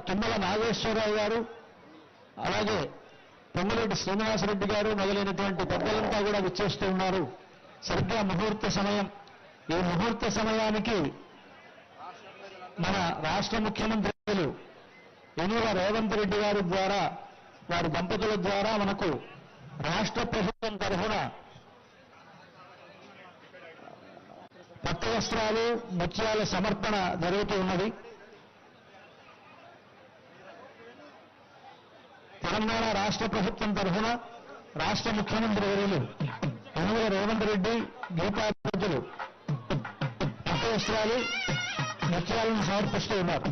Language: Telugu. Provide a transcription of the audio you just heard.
తుమ్మల నాగేశ్వరరావు గారు, అలాగే పొంగులేటి శ్రీనివాసరెడ్డి గారు మొదలైనటువంటి పెద్దలంతా కూడా విచ్చేస్తూ ఉన్నారు. సరిగ్గా ముహూర్త సమయం. ఈ ముహూర్త సమయానికి మన రాష్ట్ర ముఖ్యమంత్రులు యనమల రేవంత్ రెడ్డి గారి ద్వారా, వారి దంపతుల ద్వారా మనకు రాష్ట్ర ప్రభుత్వం తరఫున పట్టు వస్త్రాలు, ముత్యాల సమర్పణ జరుగుతూ ఉన్నది. తెలంగాణ రాష్ట్ర ప్రభుత్వం తరఫున రాష్ట్ర ముఖ్యమంత్రి వర్యులు యనమల రేవంత్ రెడ్డి గీతాపతులు పట్టు వస్త్రాలు, ముత్యాలను సమర్పిస్తూ ఉన్నారు.